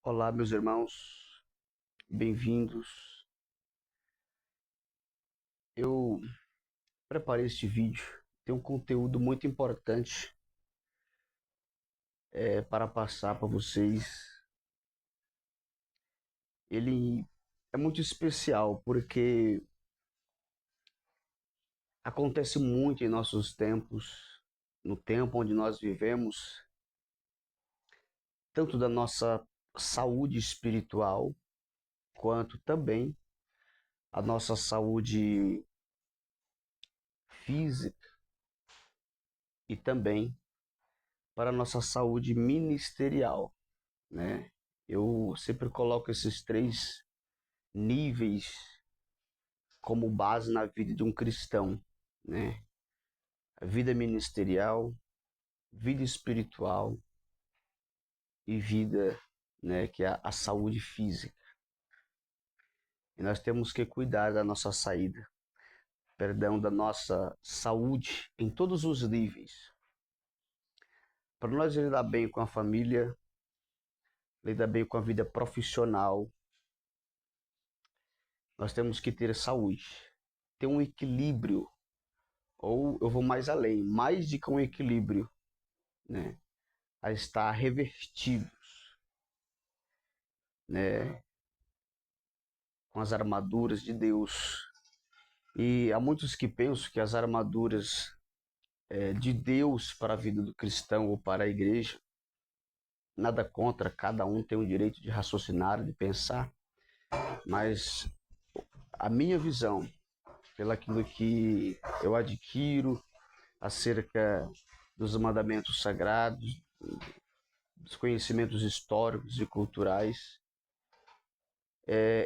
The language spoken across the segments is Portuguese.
Olá, meus irmãos, bem-vindos. Eu preparei este vídeo, tem um conteúdo muito importante para passar para vocês. Ele é muito especial porque acontece muito em nossos tempos, no tempo onde nós vivemos, tanto da nossa saúde espiritual, quanto também a nossa saúde física e também para a nossa saúde ministerial, né? Eu sempre coloco esses três níveis como base na vida de um cristão, né? A vida ministerial, vida espiritual e vida, né, que é a saúde física. E nós temos que cuidar da nossa saída, perdão, da nossa saúde em todos os níveis. Para nós lidar bem com a família, lidar bem com a vida profissional, nós temos que ter saúde, ter um equilíbrio, ou eu vou mais além, mais de que um equilíbrio, né? A estar revertidos, né? Com as armaduras de Deus. E há muitos que pensam que as armaduras de Deus para a vida do cristão ou para a igreja, nada contra, cada um tem o direito de raciocinar, de pensar, mas a minha visão, pelaquilo que eu adquiro acerca dos mandamentos sagrados, dos conhecimentos históricos e culturais,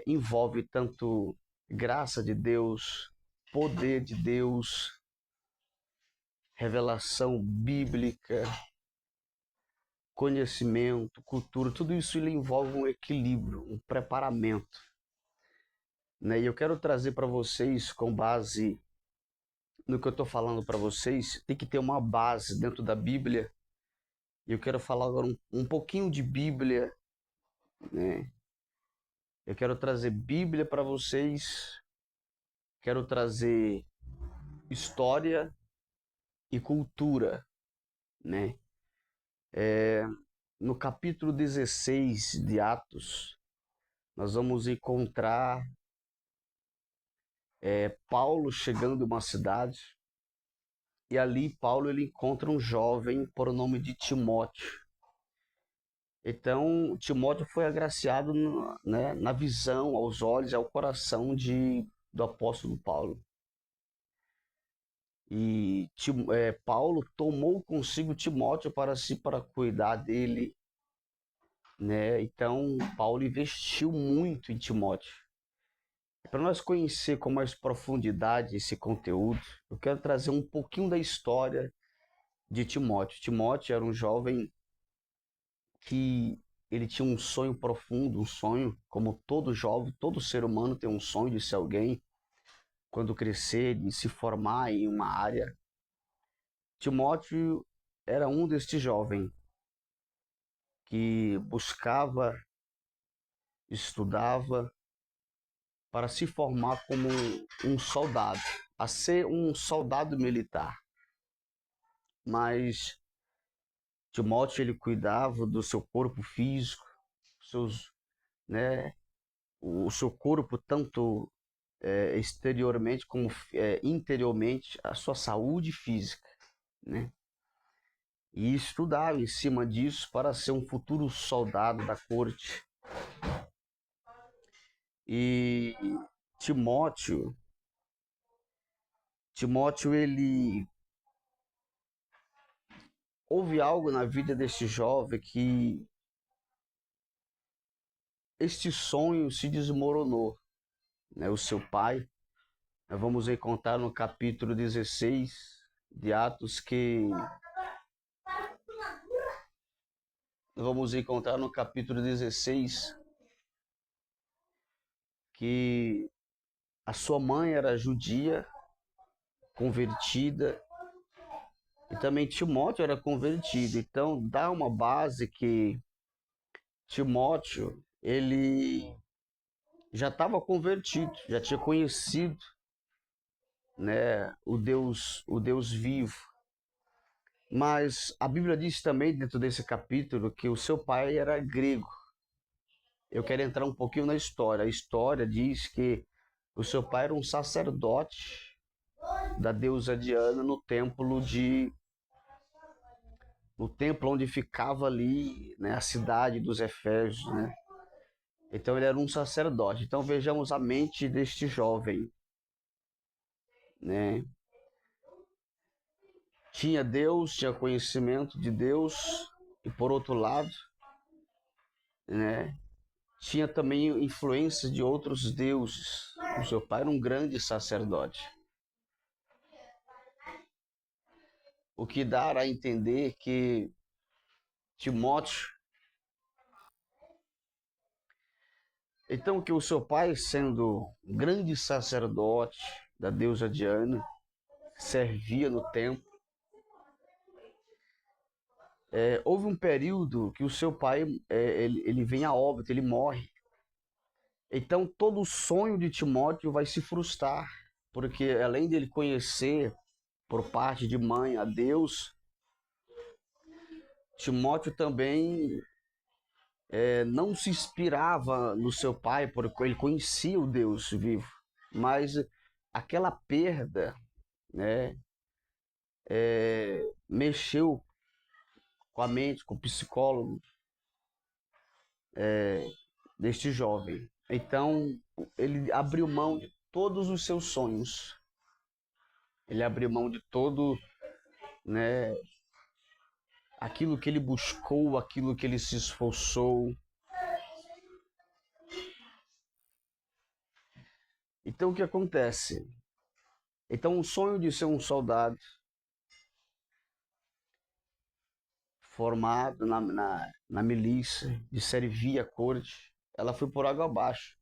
envolve tanto graça de Deus, poder de Deus, revelação bíblica, conhecimento, cultura, tudo isso ele envolve um equilíbrio, um preparamento, né? E eu quero trazer para vocês, com base no que eu estou falando para vocês, tem que ter uma base dentro da Bíblia. E eu quero falar agora um pouquinho de Bíblia, né? Eu quero trazer Bíblia para vocês, quero trazer história e cultura, né? No capítulo 16 de Atos, nós vamos encontrar Paulo chegando em uma cidade, e ali Paulo ele encontra um jovem por nome de Timóteo. Então, Timóteo foi agraciado, né, na visão, aos olhos e ao coração do apóstolo Paulo. E Paulo tomou consigo Timóteo para cuidar dele, né? Então, Paulo investiu muito em Timóteo. Para nós conhecer com mais profundidade esse conteúdo, eu quero trazer um pouquinho da história de Timóteo. Timóteo era um jovem que ele tinha um sonho profundo, um sonho, como todo jovem, todo ser humano tem um sonho de ser alguém, quando crescer, de se formar em uma área. Timóteo era um destes jovens que buscava, estudava para se formar como um soldado, a ser um soldado militar. Mas Timóteo ele cuidava do seu corpo físico, seus, né, o seu corpo tanto exteriormente como interiormente, a sua saúde física, né? E estudava em cima disso para ser um futuro soldado da corte. E Timóteo, Timóteo ele houve algo na vida deste jovem que este sonho se desmoronou, né? O seu pai, nós vamos encontrar no capítulo 16 de Atos que nós vamos encontrar no capítulo 16 que a sua mãe era judia, convertida, e também Timóteo era convertido. Então dá uma base que Timóteo, ele já estava convertido, já tinha conhecido, né, o Deus vivo. Mas a Bíblia diz também, dentro desse capítulo, que o seu pai era grego. Eu quero entrar um pouquinho na história. A história diz que o seu pai era um sacerdote da deusa Diana no templo onde ficava ali, né, a cidade dos Efésios, né? Então ele era um sacerdote. Então vejamos a mente deste jovem, né? Tinha Deus, tinha conhecimento de Deus, e por outro lado, né, tinha também influência de outros deuses. O seu pai era um grande sacerdote. O que dá a entender que Timóteo, então que o seu pai, sendo um grande sacerdote da deusa Diana, servia no templo, houve um período que o seu pai ele vem a óbito, ele morre. Então todo o sonho de Timóteo vai se frustrar, porque além dele conhecer por parte de mãe a Deus, Timóteo também não se inspirava no seu pai, porque ele conhecia o Deus vivo. Mas aquela perda, né, mexeu com a mente, com o psicólogo deste jovem. Então ele abriu mão de todos os seus sonhos. Ele abriu mão de todo, né, aquilo que ele buscou, aquilo que ele se esforçou. Então o que acontece? Então o sonho de ser um soldado formado na milícia, de servir a corte, ela foi por água abaixo.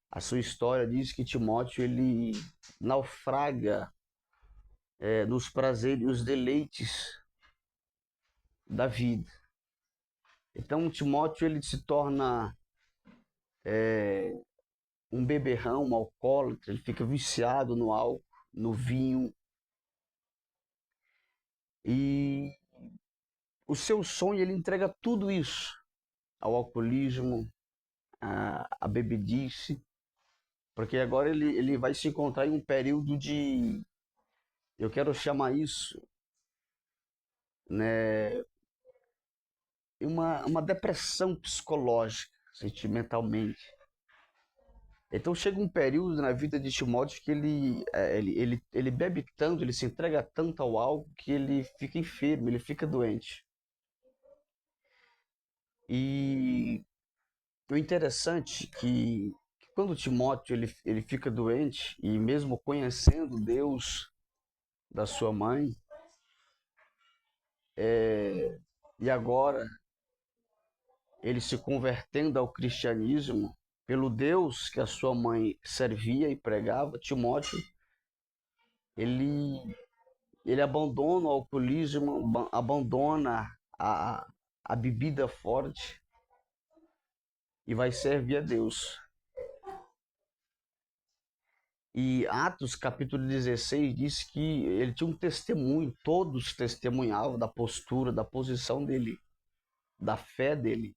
A sua história diz que Timóteo ele naufraga nos prazeres e os deleites da vida. Então Timóteo ele se torna um beberrão, um alcoólatra, ele fica viciado no álcool, no vinho. E o seu sonho, ele entrega tudo isso ao alcoolismo, à bebedice, porque agora ele vai se encontrar em um período de, eu quero chamar isso, né, uma depressão psicológica, sentimentalmente. Então chega um período na vida de Timóteo que ele bebe tanto, ele se entrega tanto ao álcool que ele fica enfermo, ele fica doente. E o interessante é que quando Timóteo ele fica doente, e mesmo conhecendo Deus da sua mãe, e agora ele se convertendo ao cristianismo, pelo Deus que a sua mãe servia e pregava, Timóteo, ele, ele abandona o alcoolismo, abandona a bebida forte e vai servir a Deus. E Atos capítulo 16 diz que ele tinha um testemunho, todos testemunhavam da postura, da posição dele, da fé dele.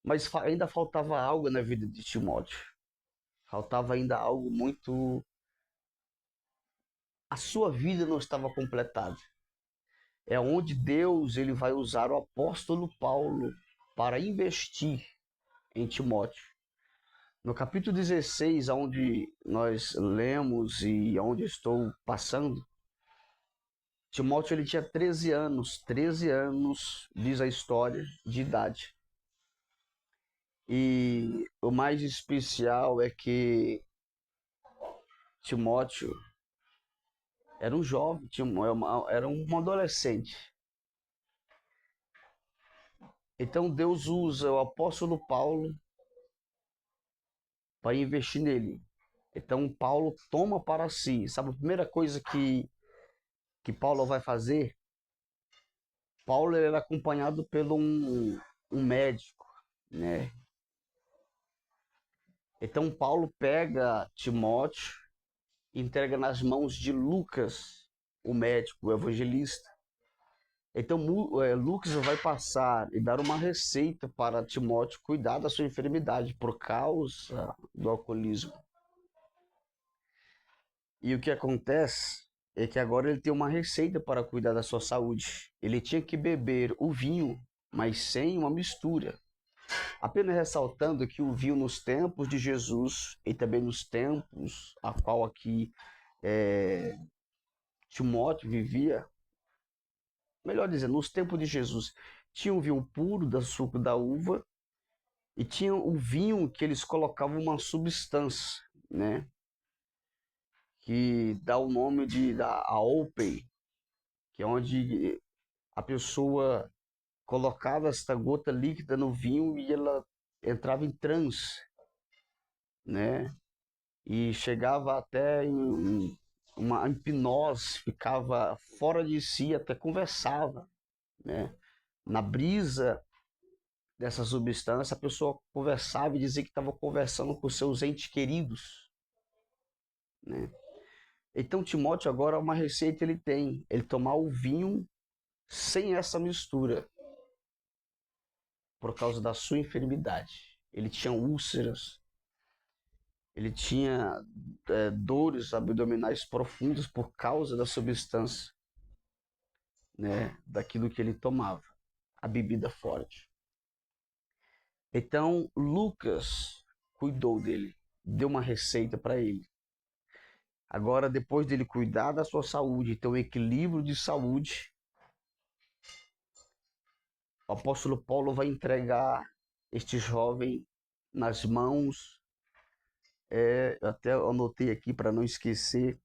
Mas ainda faltava algo na vida de Timóteo. Faltava ainda algo muito. A sua vida não estava completada. É onde Deus ele vai usar o apóstolo Paulo para investir em Timóteo. No capítulo 16, onde nós lemos e onde estou passando, Timóteo ele tinha 13 anos, diz a história, de idade. E o mais especial é que Timóteo era um jovem, era um adolescente. Então Deus usa o apóstolo Paulo para investir nele. Então Paulo toma para si. Sabe a primeira coisa que Paulo vai fazer? Paulo era acompanhado por um médico, né? Então Paulo pega Timóteo e entrega nas mãos de Lucas, o médico, o evangelista. Então Lucas vai passar e dar uma receita para Timóteo cuidar da sua enfermidade por causa do alcoolismo. E o que acontece é que agora ele tem uma receita para cuidar da sua saúde. Ele tinha que beber o vinho, mas sem uma mistura. Apenas ressaltando que o vinho nos tempos de Jesus e também nos tempos a qual aqui Timóteo vivia, melhor dizendo, nos tempos de Jesus, tinha o vinho puro do suco da uva e tinha o vinho que eles colocavam uma substância, né? Que dá o nome da Alpei, que é onde a pessoa colocava esta gota líquida no vinho e ela entrava em transe, né? E chegava até em uma hipnose, ficava fora de si, até conversava, né? Na brisa dessa substância, a pessoa conversava e dizia que estava conversando com seus entes queridos, né? Então Timóteo agora uma receita ele tem, ele tomar o vinho sem essa mistura, por causa da sua enfermidade. Ele tinha úlceras, ele tinha dores abdominais profundas por causa da substância, né, daquilo que ele tomava, a bebida forte. Então Lucas cuidou dele, deu uma receita para ele. Agora, depois dele cuidar da sua saúde, ter um equilíbrio de saúde, o apóstolo Paulo vai entregar este jovem nas mãos, eu até anotei aqui para não esquecer,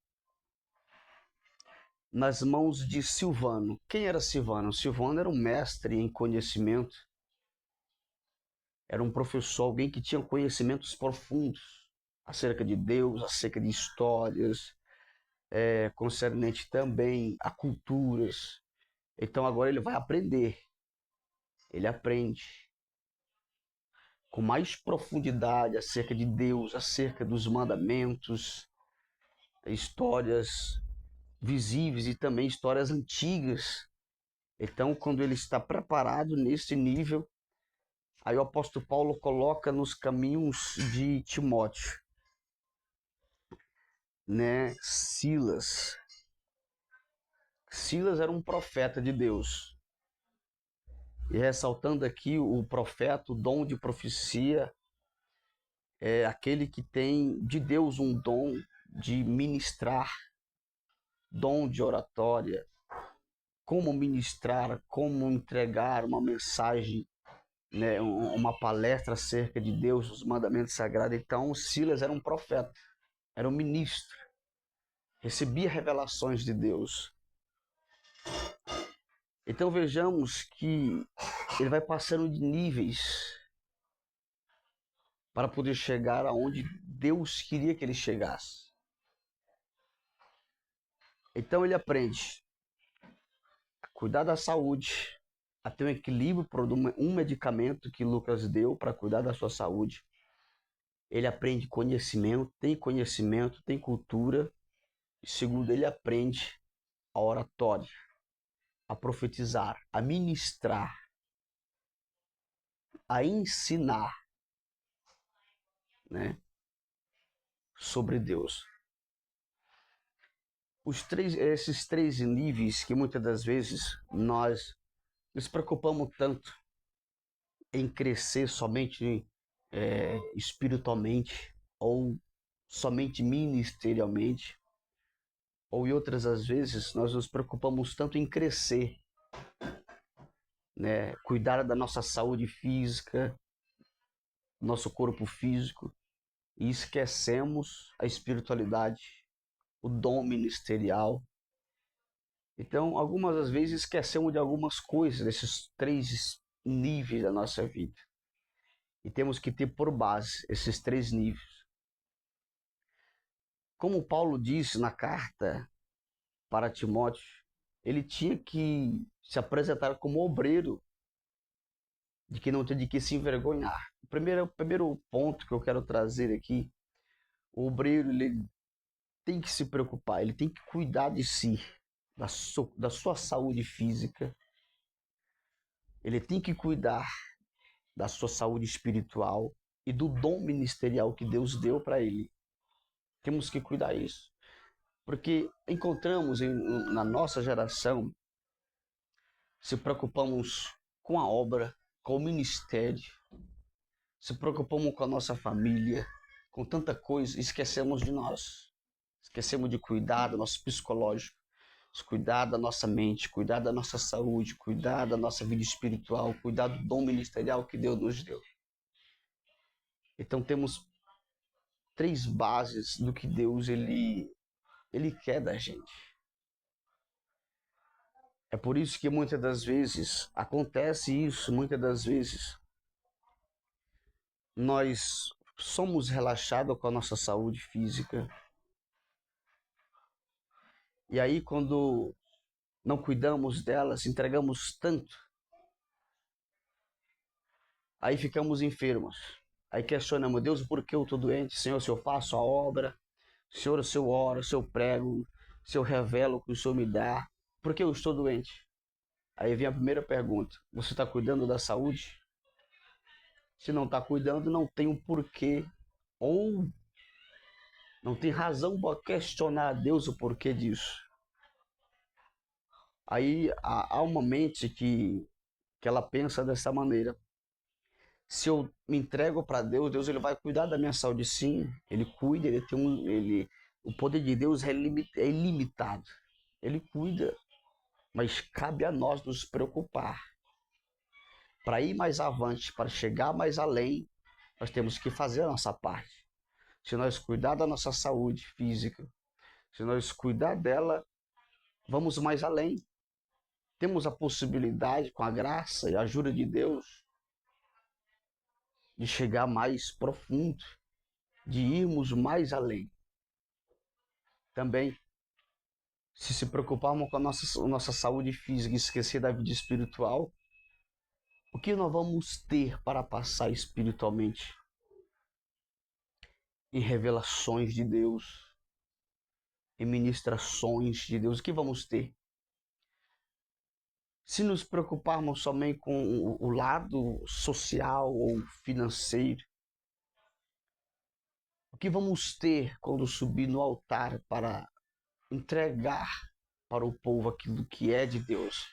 nas mãos de Silvano. Quem era Silvano? Silvano era um mestre em conhecimento, era um professor, alguém que tinha conhecimentos profundos acerca de Deus, acerca de histórias, concernente também a culturas. Então agora ele vai aprender, ele aprende com mais profundidade acerca de Deus, acerca dos mandamentos, histórias visíveis e também histórias antigas. Então, quando ele está preparado nesse nível, aí o apóstolo Paulo coloca nos caminhos de Timóteo, né? Silas. Silas era um profeta de Deus. E ressaltando aqui o profeta, o dom de profecia, é aquele que tem de Deus um dom de ministrar, dom de oratória, como ministrar, como entregar uma mensagem, né, uma palestra acerca de Deus, os mandamentos sagrados. Então, Silas era um profeta, era um ministro, recebia revelações de Deus. Então vejamos que ele vai passando de níveis para poder chegar aonde Deus queria que ele chegasse. Então ele aprende a cuidar da saúde, a ter um equilíbrio por um medicamento que Lucas deu para cuidar da sua saúde. Ele aprende conhecimento, tem cultura. E segundo, ele aprende a oratória, a profetizar, a ministrar, a ensinar, né, sobre Deus. Esses três níveis que muitas das vezes nós nos preocupamos tanto em crescer somente espiritualmente ou somente ministerialmente, ou em outras às vezes nós nos preocupamos tanto em crescer, né, cuidar da nossa saúde física, nosso corpo físico, e esquecemos a espiritualidade, o dom ministerial. Então, algumas das vezes esquecemos de algumas coisas, desses três níveis da nossa vida. E temos que ter por base esses três níveis. Como Paulo disse na carta para Timóteo, ele tinha que se apresentar como obreiro de que não tem de que se envergonhar. O primeiro ponto que eu quero trazer aqui, o obreiro ele tem que se preocupar, ele tem que cuidar de si, da sua saúde física, ele tem que cuidar da sua saúde espiritual e do dom ministerial que Deus deu para ele. Temos que cuidar disso. Porque encontramos na nossa geração, se preocupamos com a obra, com o ministério, se preocupamos com a nossa família, com tanta coisa, esquecemos de nós. Esquecemos de cuidar do nosso psicológico, cuidar da nossa mente, cuidar da nossa saúde, cuidar da nossa vida espiritual, cuidar do dom ministerial que Deus nos deu. Então temos três bases do que Deus ele quer da gente. É por isso que muitas das vezes acontece isso, muitas das vezes nós somos relaxados com a nossa saúde física. E aí quando não cuidamos delas, entregamos tanto, aí ficamos enfermos. Aí questionamos, Deus, por que eu estou doente? Senhor, se eu faço a obra, Senhor, se eu oro, se eu prego, se eu revelo o que o Senhor me dá, por que eu estou doente? Aí vem a primeira pergunta, você está cuidando da saúde? Se não está cuidando, não tem um porquê, ou não tem razão para questionar a Deus o porquê disso. Aí há uma mente que ela pensa dessa maneira. Se eu me entrego para Deus, Deus ele vai cuidar da minha saúde, sim. Ele cuida, o poder de Deus é ilimitado. Ele cuida, mas cabe a nós nos preocupar. Para ir mais avante, para chegar mais além, nós temos que fazer a nossa parte. Se nós cuidar da nossa saúde física, se nós cuidar dela, vamos mais além. Temos a possibilidade, com a graça e a ajuda de Deus, de chegar mais profundo, de irmos mais além. Também, se preocuparmos com a nossa saúde física e esquecer da vida espiritual, o que nós vamos ter para passar espiritualmente? Em revelações de Deus, em ministrações de Deus, o que vamos ter? Se nos preocuparmos somente com o lado social ou financeiro, o que vamos ter quando subir no altar para entregar para o povo aquilo que é de Deus?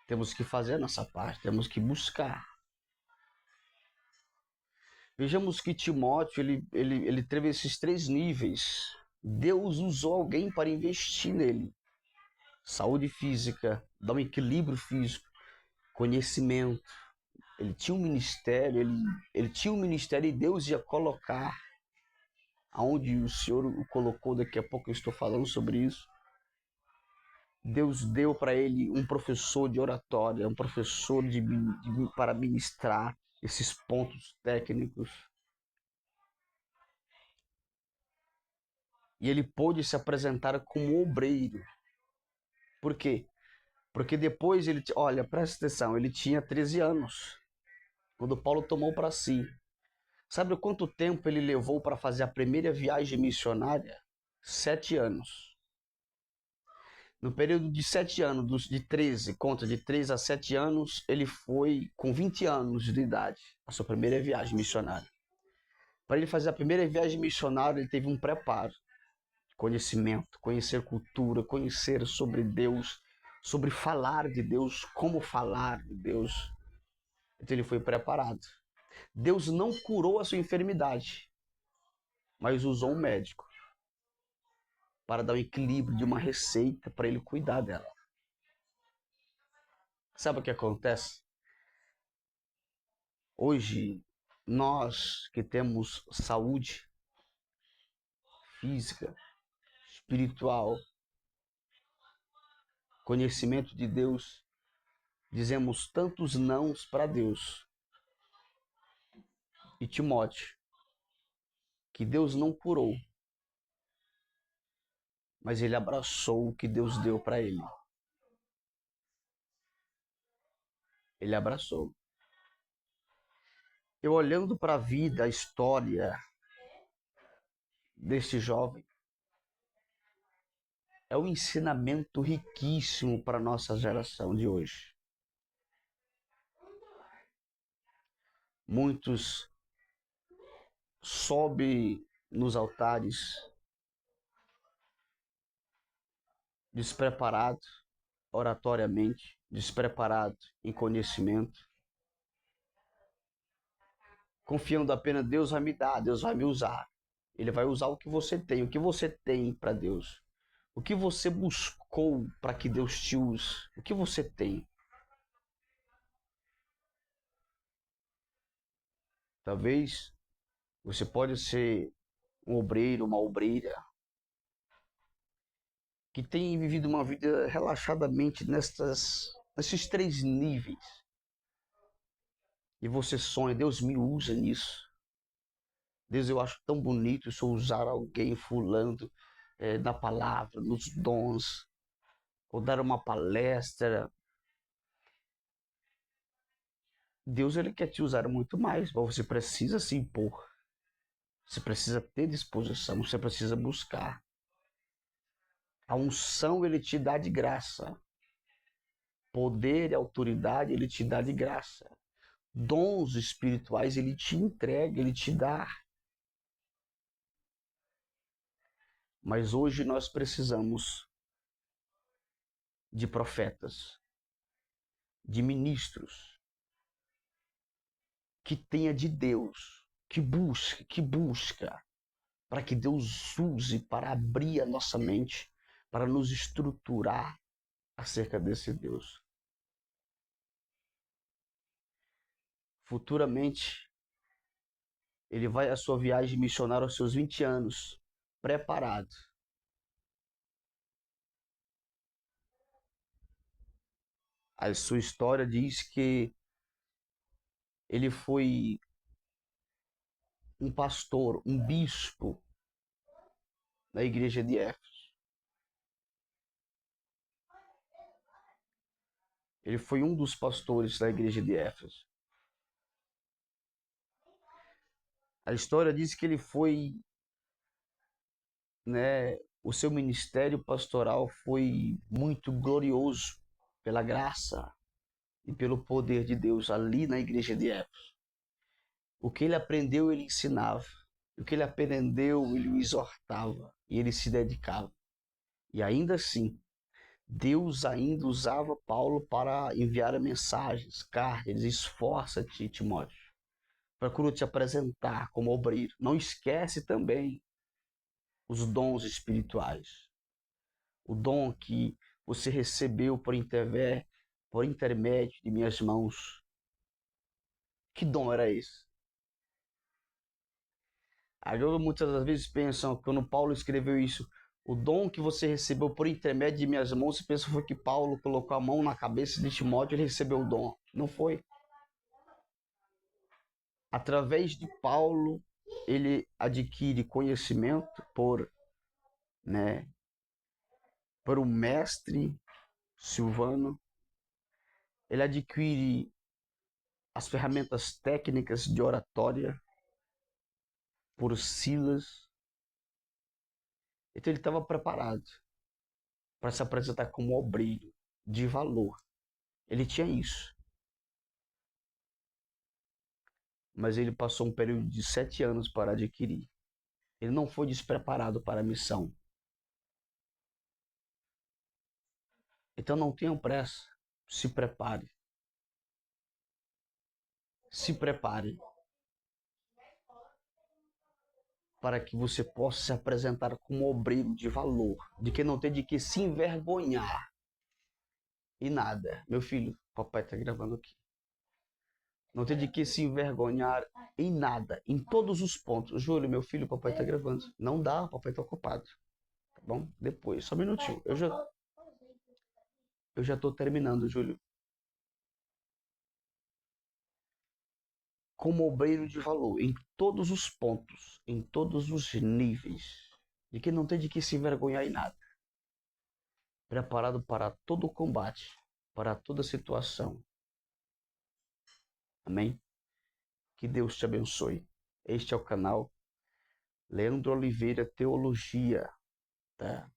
Temos que fazer a nossa parte, temos que buscar. Vejamos que Timóteo ele teve esses três níveis. Deus usou alguém para investir nele. Saúde física, dar um equilíbrio físico, conhecimento. Ele tinha um ministério, ele tinha um ministério e Deus ia colocar aonde o Senhor o colocou. Daqui a pouco eu estou falando sobre isso. Deus deu para ele um professor de oratória, um professor para ministrar esses pontos técnicos. E ele pôde se apresentar como obreiro. Por quê? Porque depois ele... Olha, presta atenção, ele tinha 13 anos, quando Paulo tomou para si. Sabe quanto tempo ele levou para fazer a primeira viagem missionária? 7 anos. No período de 7 anos, de 13, conta de 3 a 7 anos, ele foi com 20 anos de idade, a sua primeira viagem missionária. Para ele fazer a primeira viagem missionária, ele teve um preparo. Conhecimento, conhecer cultura, conhecer sobre Deus, sobre falar de Deus, como falar de Deus. Então ele foi preparado. Deus não curou a sua enfermidade, mas usou um médico para dar um equilíbrio de uma receita para ele cuidar dela. Sabe o que acontece? Hoje, nós que temos saúde física, espiritual, conhecimento de Deus, dizemos tantos nãos para Deus. E Timóteo, que Deus não curou, mas ele abraçou o que Deus deu para ele. Ele abraçou. Eu olhando para a vida, a história deste jovem, é um ensinamento riquíssimo para a nossa geração de hoje. Muitos sobem nos altares despreparado oratoriamente, despreparado em conhecimento, confiando apenas Deus vai me dar, Deus vai me usar. Ele vai usar o que você tem para Deus. O que você buscou para que Deus te use? O que você tem? Talvez você pode ser um obreiro, uma obreira que tem vivido uma vida relaxadamente nesses três níveis. E você sonha, Deus me usa nisso. Deus, eu acho tão bonito se eu usar alguém fulano na palavra, nos dons, ou dar uma palestra. Deus ele quer te usar muito mais, mas você precisa se impor. Você precisa ter disposição, você precisa buscar. A unção ele te dá de graça. Poder e autoridade ele te dá de graça. Dons espirituais ele te entrega, ele te dá. Mas hoje nós precisamos de profetas, de ministros, que tenha de Deus, que busca, para que Deus use para abrir a nossa mente, para nos estruturar acerca desse Deus. Futuramente, ele vai à sua viagem missionária aos seus 20 anos, preparado. A sua história diz que ele foi um pastor, um bispo na igreja de Éfeso. Ele foi um dos pastores da igreja de Éfeso. A história diz que ele foi, né, o seu ministério pastoral foi muito glorioso pela graça e pelo poder de Deus ali na igreja de Éfeso. O que ele aprendeu, ele ensinava. O que ele aprendeu, ele exortava e ele se dedicava. E ainda assim, Deus ainda usava Paulo para enviar mensagens, cartas, esforça-te, Timóteo. Procura te apresentar como obreiro. Não esquece também os dons espirituais. O dom que você recebeu por intermédio de minhas mãos. Que dom era esse? Agora muitas das vezes pensam, quando Paulo escreveu isso, o dom que você recebeu por intermédio de minhas mãos, você pensa foi que Paulo colocou a mão na cabeça de Timóteo e ele recebeu o dom. Não foi. Através de Paulo, ele adquire conhecimento né, por um mestre Silvano. Ele adquire as ferramentas técnicas de oratória por Silas. Então ele estava preparado para se apresentar como obreiro de valor. Ele tinha isso. Mas ele passou um período de 7 anos para adquirir. Ele não foi despreparado para a missão. Então não tenham pressa. Se prepare. Se prepare para que você possa se apresentar como obreiro de valor, de que não tem de que se envergonhar. E nada. Meu filho, papai está gravando aqui. Não tem de que se envergonhar em nada, em todos os pontos. Júlio, meu filho, papai está gravando. Não dá, papai está ocupado. Tá bom? Depois, só um minutinho. Eu já estou terminando, Júlio. Como obreiro de valor, em todos os pontos, em todos os níveis, de que não tem de que se envergonhar em nada. Preparado para todo o combate, para toda situação. Amém? Que Deus te abençoe. Este é o canal Leandro Oliveira Teologia, tá?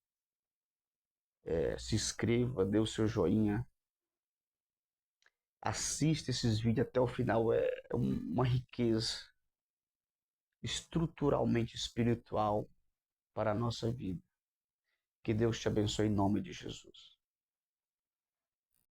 Se inscreva, dê o seu joinha, assista esses vídeos até o final, é uma riqueza estruturalmente espiritual para a nossa vida. Que Deus te abençoe em nome de Jesus.